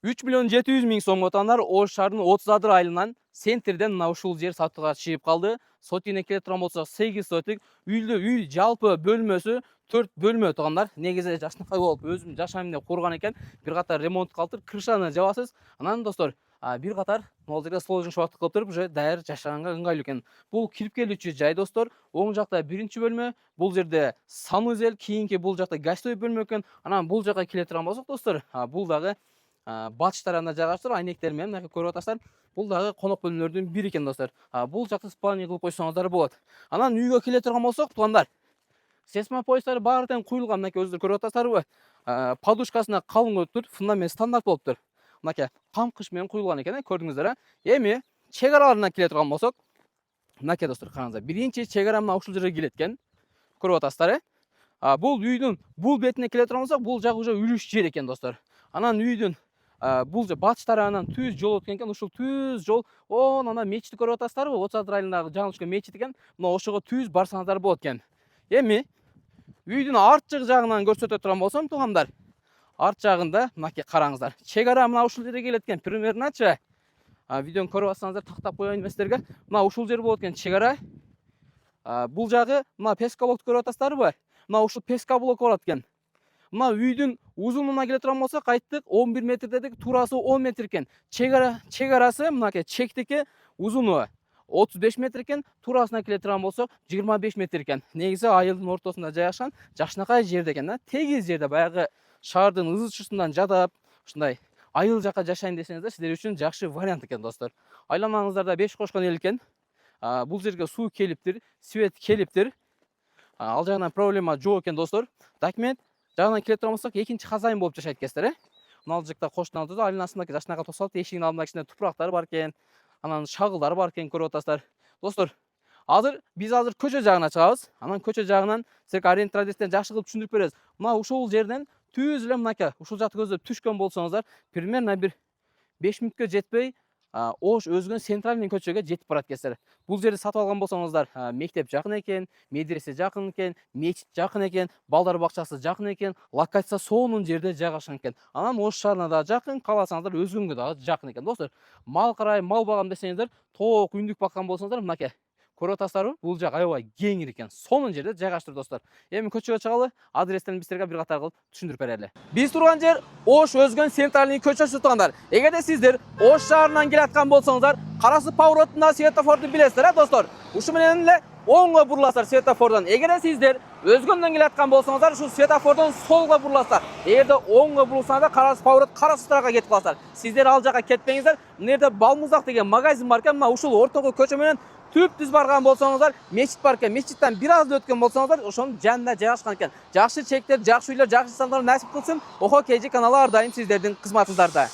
3.700.000 сом отандар Ош шаарынын 30 айылынан центрден мына ушул жер сатууга чыгып калды. Сотине келе турган болсок 8 сотик, үй жалпы бөлмөсү 4 бөлмө туугандар. Негизи жашынакай болуп өзүм жашайм деп курган экен. Бир катар ремонт кылып, крышаны жабасыз. Анан достор, бир катар могул жерде стол жумшабатты кылып туруп, уже даяр жашаганга ыңгайлуу экен. Бул кирип келүүчү жай достор. Оң жакта биринчи бөлмө, бул жерде санузел, кийинки бул жакта гостевой бөлмө экен. Анан бул жака келе турган болсок достор, бул дагы батыш тарабына жайгаштырып, айнектер менен мына көрүп атасыздар. Бул дагы конок бөлмөлөрдүн бири экен достор. Бул жакты спальня кылып койсоңуздар болот. Анан үйгө келе турган болсок, туугандар, сесма поястары баары тең куюлган, мынакей өзүңүздөр көрүп атасыздарбы? Подушкасына калың өтүр, фундамент стандарт болуптур. Мынакей камкыш менен куюлган экен, көрдүңүздөр. Эми чек-араларына келе турган болсок, мынакей достор, караңыздар. Биринчи чек-ара мына ушул жерге келет экен. Көрүп атасыздар, бул үйдүн бул бетине келе турган болсок, бул жагы уже үлүш жер экен достор. Анан үйдүн бул батыш тарабынан түз жол өткөн экен. Ушул түз жол ана мечитти көрүп атасыздарбы? 30 айылындагы жаңы түшкөн мечит экен. Мына ошого түз барсаңыздар болот экен. Эми үйдүн арт жагынан көрсөтө турган болсом, туугандар, арт жагында мынакей караңыздар. Чек-ара мына ушул жерге келет экен. Примерночу видеону көрүп атсаңыздар тактап коеюн эместерге. Мына ушул жер болот экен чек-ара. Бул жагы мына песка блокты көрүп атасыздарбы? Мына ушул песка блок болот экен. Мына үйдүн узунуна келе турган болсок, айттык 11 метр дедик, туурасы 10 метр экен. Чек-арасы мынакей чектики узуну 35 метр экен, туурасына келе турган болсок 25 метр экен. Негизи айылдын ортосунда жайгашкан, жакшынакай жерде экен да. Тегиз жерде баягы шаардын ызычысынан жадап, ушундай айыл жака жашайын десеңиздер, сиздер үчүн жакшы вариант экен достор. Айланаңыздарда 5 кошкон эл экен. Бул жерге суу келиптир, свет келиптир. Ал жагынан проблема жок экен достор. Документ жагынан келе турган болсок, экинчи хозяин болуп жашайт экенсиздер, Мына жакта коштун алдыда айланасындагы жашынакай тосалып, эшигинин алдында кичине тупурактар бар экен. Анан шагылдар бар экен, көрүп атасыздар. Достор, биз азыр көчө жагына чыгабыз. Анан көчө жагынан силерге ориентир адрестен жакшы кылып түшүндүрүп беребиз. Мына ушул жерден түз эле мынакей ушул жакты көздөп түшкөн болсоңуздар, примерно бир 5 мүнөткө жетпей Ош өзгөн центральный көчөгө жетип барат экенсиздер. Бул жерди сатып алган болсоңуздар, мектеп жакын экен, медресе жакын экен, мечит жакын экен, балдар бакчасы жакын экен, локация сонун жерде жайгашкан экен. Анан Ош шаарына да жакын, кааласаңыздар өзгөнгө дагы жакын экен достор. Мал карайм, мал багам десеңиздер, тоок, үндүк баккан болсоңуздар, мынакей көрүп атасыздарбы? Бул жак аябай кең экен. Сонун жерде жайгаштыр достор. Эми көчөгө чыгалы, адрестен бизлерге бир катар кылып түшүндүрүп берели. Биз турган жер Ош өзгөн центральный көчөсү туугандар. Эгерде сиздер Ош шаарынан келаткан болсоңуздар, карасы поворотунда светофорду билесиздер, достор. Ушу менен эле оңго буруласыздар светофордон. Эгерде сиздер өзгөндөн келаткан болсоңуздар, ушу светофордон солго буруласыздар. Эгерде оңго бурулсаңыздар, карасы поворот, карасы тарапка кетип каласыздар. Сиздер ал жака кетпеңиздер. Мына жерде Балмуздак деген магазин бар экен. Мына ушул ортогу көчө менен түп-түз барган болсоңуздар, мечит бар экен. Мечиттен бир аз өткөн болсоңуздар, ошонун жанында жайгашкан экен. Жакшы чектер, жакшы үйлөр, жакшы insanlar насип кылсын. Охо KG каналы ар дайым сиздердин кызматыңыздарда.